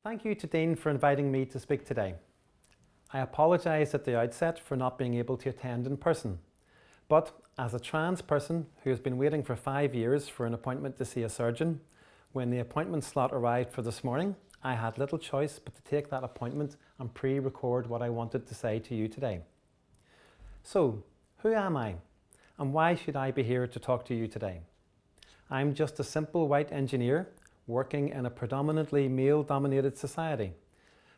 Thank you to Dean for inviting me to speak today. I apologise at the outset for not being able to attend in person, but as a trans person who has been waiting for 5 years for an appointment to see a surgeon, when the appointment slot arrived for this morning, I had little choice but to take that appointment and pre-record what I wanted to say to you today. So, who am I? And why should I be here to talk to you today? I'm just a simple white engineer working in a predominantly male-dominated society.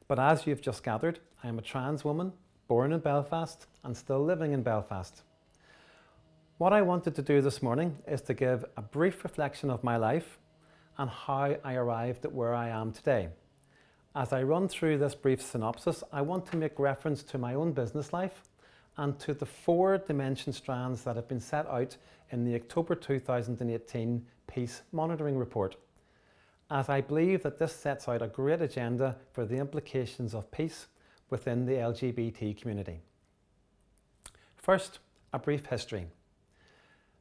But as you've just gathered, I am a trans woman, born in Belfast and still living in Belfast. What I wanted to do this morning is to give a brief reflection of my life and how I arrived at where I am today. As I run through this brief synopsis, I want to make reference to my own business life and to the 4 dimension strands that have been set out in the October 2018 Peace Monitoring Report, as I believe that this sets out a great agenda for the implications of peace within the LGBT community. First, a brief history.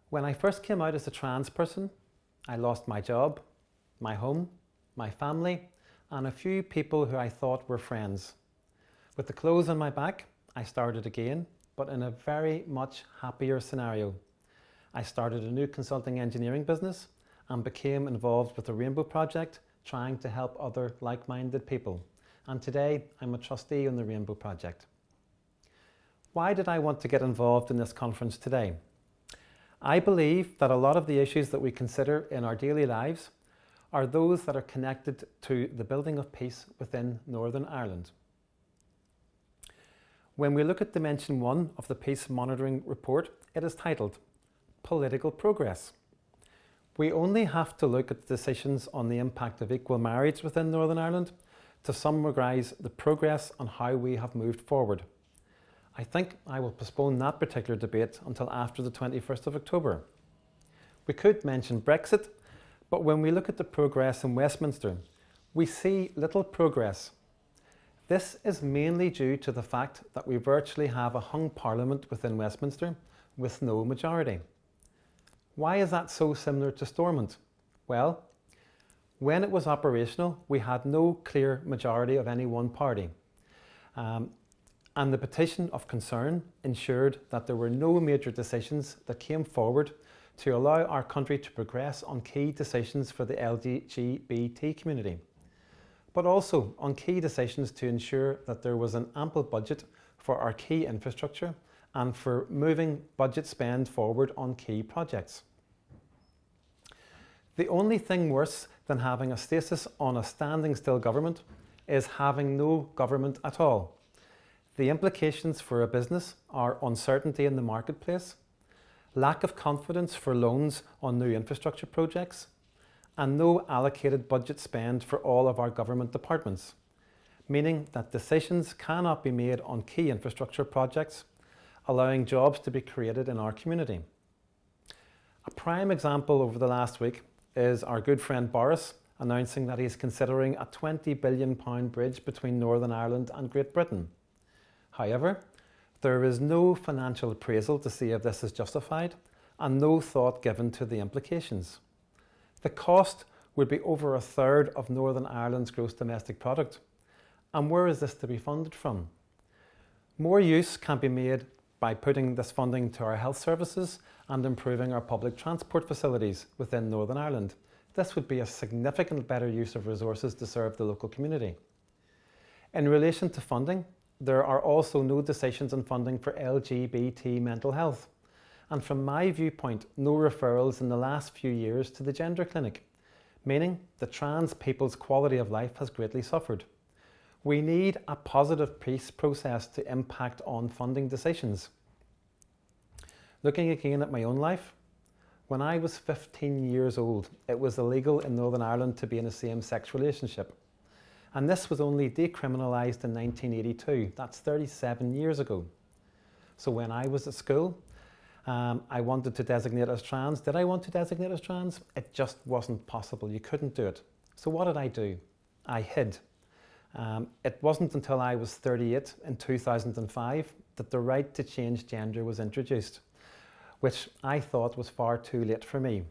When I first came out as a trans person, I lost my job, my home, my family, and a few people who I thought were friends. With the clothes on my back, I started again, but in a very much happier scenario. I started a new consulting engineering business and became involved with the Rainbow Project, trying to help other like-minded people. And today, I'm a trustee on the Rainbow Project. Why did I want to get involved in this conference today? I believe that a lot of the issues that we consider in our daily lives are those that are connected to the building of peace within Northern Ireland. When we look at Dimension 1 of the Peace Monitoring Report, it is titled Political Progress. We only have to look at the decisions on the impact of equal marriage within Northern Ireland to summarise the progress on how we have moved forward. I think I will postpone that particular debate until after the 21st of October. We could mention Brexit, but when we look at the progress in Westminster, we see little progress. This is mainly due to the fact that we virtually have a hung parliament within Westminster with no majority. Why is that so similar to Stormont? Well, when it was operational, we had no clear majority of any one party. And the petition of concern ensured that there were no major decisions that came forward to allow our country to progress on key decisions for the LGBT community, but also on key decisions to ensure that there was an ample budget for our key infrastructure and for moving budget spend forward on key projects. The only thing worse than having a stasis on a standing still government is having no government at all. The implications for a business are uncertainty in the marketplace, lack of confidence for loans on new infrastructure projects, and no allocated budget spend for all of our government departments, meaning that decisions cannot be made on key infrastructure projects, allowing jobs to be created in our community. A prime example over the last week is our good friend Boris announcing that he's considering a £20 billion bridge between Northern Ireland and Great Britain. However, there is no financial appraisal to see if this is justified and no thought given to the implications. The cost would be over a third of Northern Ireland's gross domestic product. And where is this to be funded from? More use can be made by putting this funding to our health services and improving our public transport facilities within Northern Ireland. This would be a significant better use of resources to serve the local community. In relation to funding, there are also no decisions on funding for LGBT mental health. And from my viewpoint, no referrals in the last few years to the gender clinic, meaning that trans people's quality of life has greatly suffered. We need a positive peace process to impact on funding decisions. Looking again at my own life, when I was 15 years old, it was illegal in Northern Ireland to be in a same-sex relationship. And this was only decriminalised in 1982. That's 37 years ago. So when I was at school, I wanted to designate as trans. Did I want to designate as trans? It just wasn't possible. You couldn't do it. So what did I do? I hid. It wasn't until I was 38 in 2005 that the right to change gender was introduced, which I thought was far too late for me.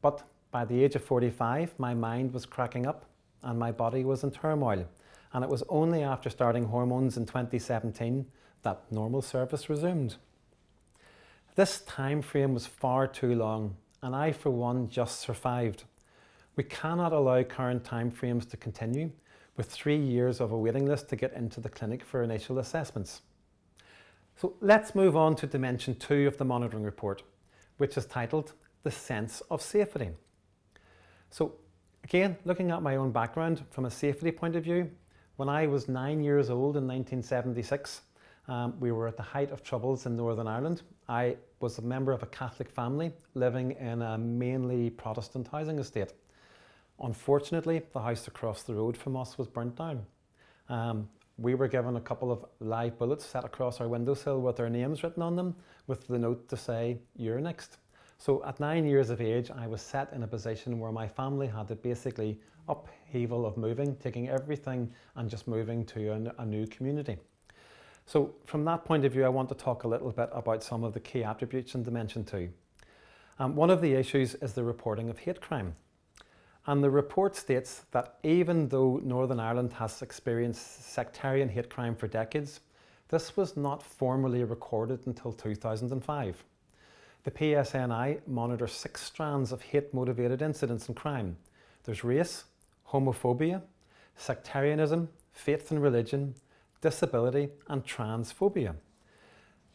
But by the age of 45, my mind was cracking up and my body was in turmoil, and it was only after starting hormones in 2017 that normal service resumed. This time frame was far too long, and I for one just survived. We cannot allow current time frames to continue with 3 years of a waiting list to get into the clinic for initial assessments. So let's move on to Dimension 2 of the monitoring report, which is titled The Sense of Safety. So again, looking at my own background from a safety point of view, when I was 9 years old in 1976, we were at the height of troubles in Northern Ireland. I was a member of a Catholic family living in a mainly Protestant housing estate. Unfortunately, the house across the road from us was burnt down. We were given a couple of live bullets set across our windowsill with our names written on them, with the note to say, "You're next." So at 9 years of age, I was set in a position where my family had to basically upheaval of moving, taking everything and just moving to a new community. So from that point of view, I want to talk a little bit about some of the key attributes in Dimension 2. One of the issues is the reporting of hate crime. And the report states that even though Northern Ireland has experienced sectarian hate crime for decades, this was not formally recorded until 2005. The PSNI monitors 6 strands of hate-motivated incidents and crime. There's race, homophobia, sectarianism, faith and religion, disability, and transphobia.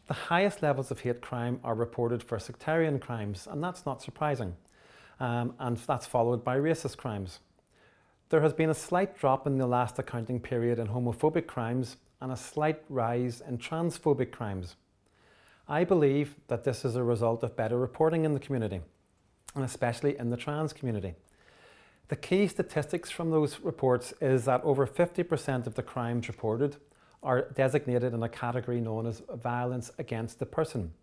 The highest levels of hate crime are reported for sectarian crimes, and that's not surprising. And that's followed by racist crimes. There has been a slight drop in the last accounting period in homophobic crimes and a slight rise in transphobic crimes. I believe that this is a result of better reporting in the community, and especially in the trans community. The key statistics from those reports is that over 50% of the crimes reported are designated in a category known as violence against the person.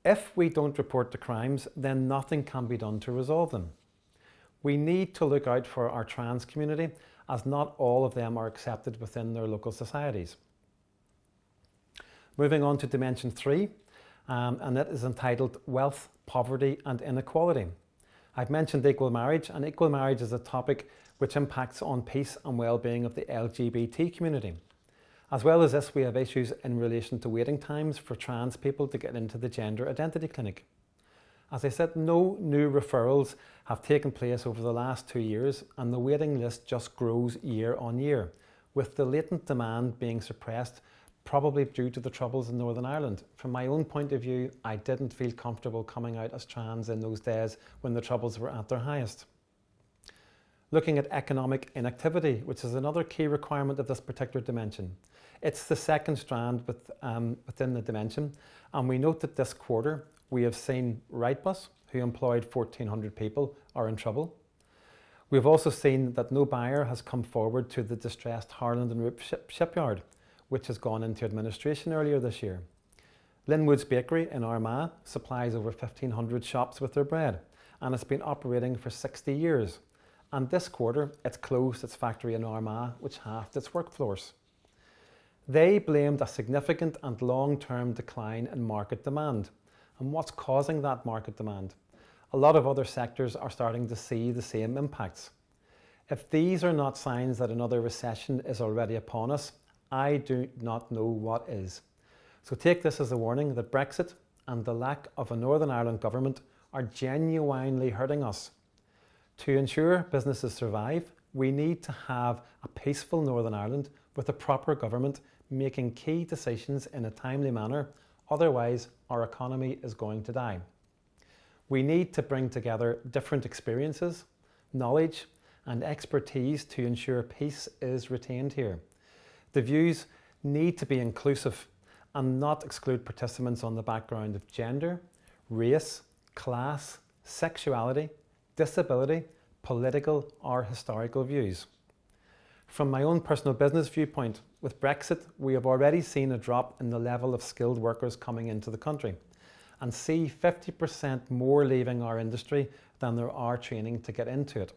If we don't report the crimes, then nothing can be done to resolve them. We need to look out for our trans community, as not all of them are accepted within their local societies. Moving on to Dimension 3, and it is entitled Wealth, Poverty and Inequality. I've mentioned equal marriage, and equal marriage is a topic which impacts on peace and well-being of the LGBT community. As well as this, we have issues in relation to waiting times for trans people to get into the gender identity clinic. As I said, no new referrals have taken place over the last 2 years, and the waiting list just grows year on year, with the latent demand being suppressed, probably due to the troubles in Northern Ireland. From my own point of view, I didn't feel comfortable coming out as trans in those days when the troubles were at their highest. Looking at economic inactivity, which is another key requirement of this particular dimension. It's the second strand within the dimension, and we note that this quarter we have seen Wrightbus, who employed 1,400 people, are in trouble. We've also seen that no buyer has come forward to the distressed Harland and Roop shipyard, which has gone into administration earlier this year. Linwood's Bakery in Armagh supplies over 1,500 shops with their bread, and it's been operating for 60 years. And this quarter, it's closed its factory in Armagh, which halved its workforce. They blamed a significant and long-term decline in market demand. And what's causing that market demand? A lot of other sectors are starting to see the same impacts. If these are not signs that another recession is already upon us, I do not know what is. So take this as a warning that Brexit and the lack of a Northern Ireland government are genuinely hurting us. To ensure businesses survive, we need to have a peaceful Northern Ireland with a proper government making key decisions in a timely manner, otherwise our economy is going to die. We need to bring together different experiences, knowledge and expertise to ensure peace is retained here. The views need to be inclusive and not exclude participants on the background of gender, race, class, sexuality, disability, political or historical views. From my own personal business viewpoint, with Brexit, we have already seen a drop in the level of skilled workers coming into the country and see 50% more leaving our industry than there are training to get into it.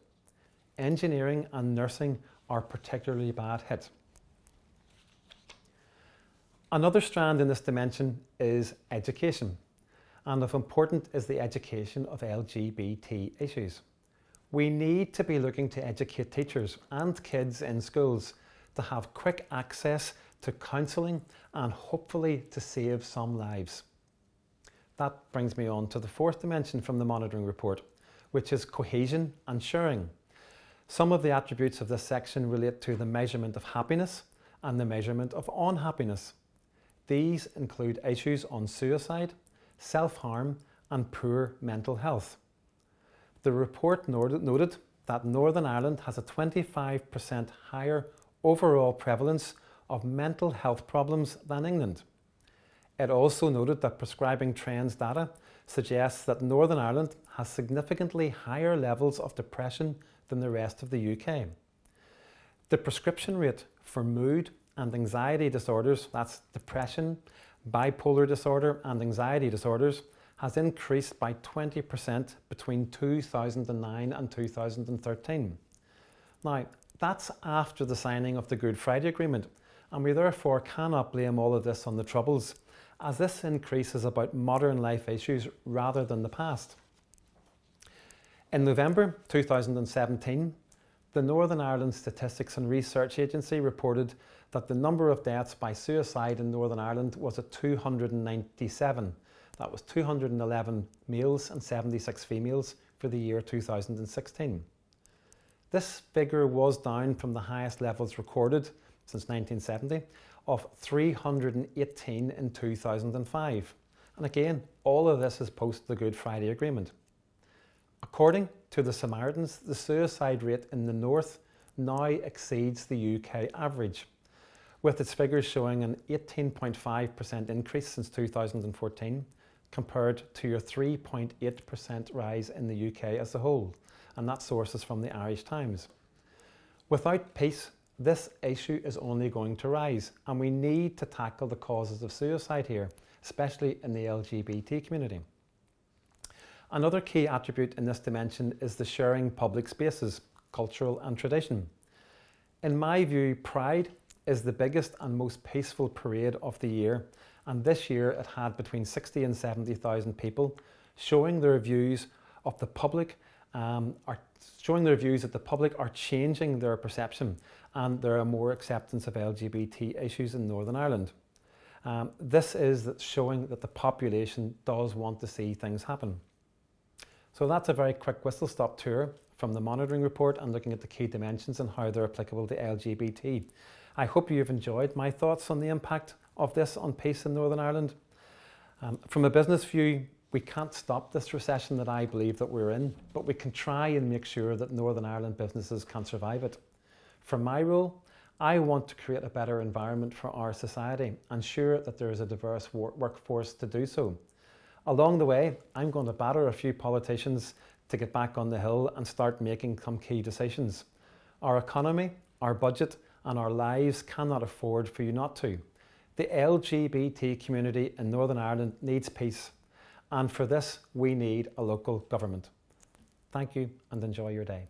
Engineering and nursing are particularly bad hit. Another strand in this dimension is education, and of importance is the education of LGBT issues. We need to be looking to educate teachers and kids in schools to have quick access to counselling and hopefully to save some lives. That brings me on to the fourth dimension from the monitoring report, which is cohesion and sharing. Some of the attributes of this section relate to the measurement of happiness and the measurement of unhappiness. These include issues on suicide, self-harm and poor mental health. The report noted that Northern Ireland has a 25% higher overall prevalence of mental health problems than England. It also noted that prescribing trends data suggests that Northern Ireland has significantly higher levels of depression than the rest of the UK. The prescription rate for mood and anxiety disorders, that's depression, bipolar disorder and anxiety disorders, has increased by 20% between 2009 and 2013. Now, that's after the signing of the Good Friday Agreement, and we therefore cannot blame all of this on the Troubles, as this increase is about modern life issues rather than the past. In November 2017, the Northern Ireland Statistics and Research Agency reported that the number of deaths by suicide in Northern Ireland was at 297. That was 211 males and 76 females for the year 2016. This figure was down from the highest levels recorded since 1970 of 318 in 2005. And again, all of this is post the Good Friday Agreement. According to the Samaritans, the suicide rate in the north now exceeds the UK average, with its figures showing an 18.5% increase since 2014 compared to your 3.8% rise in the UK as a whole, and that source is from the Irish Times. Without peace, this issue is only going to rise, and we need to tackle the causes of suicide here, especially in the LGBT community. Another key attribute in this dimension is the sharing public spaces, cultural and tradition. In my view, Pride is the biggest and most peaceful parade of the year, and this year it had between 60 and 70,000 people showing their views of the public are changing their perception, and there are more acceptance of LGBT issues in Northern Ireland. This is showing that the population does want to see things happen. So that's a very quick whistle-stop tour from the monitoring report and looking at the key dimensions and how they're applicable to LGBT. I hope you've enjoyed my thoughts on the impact of this on peace in Northern Ireland. From a business view, we can't stop this recession that I believe that we're in, but we can try and make sure that Northern Ireland businesses can survive it. For my role, I want to create a better environment for our society and ensure that there is a diverse workforce to do so. Along the way, I'm going to batter a few politicians to get back on the hill and start making some key decisions. Our economy, our budget, and our lives cannot afford for you not to. The LGBT community in Northern Ireland needs peace, and for this we need a local government. Thank you and enjoy your day.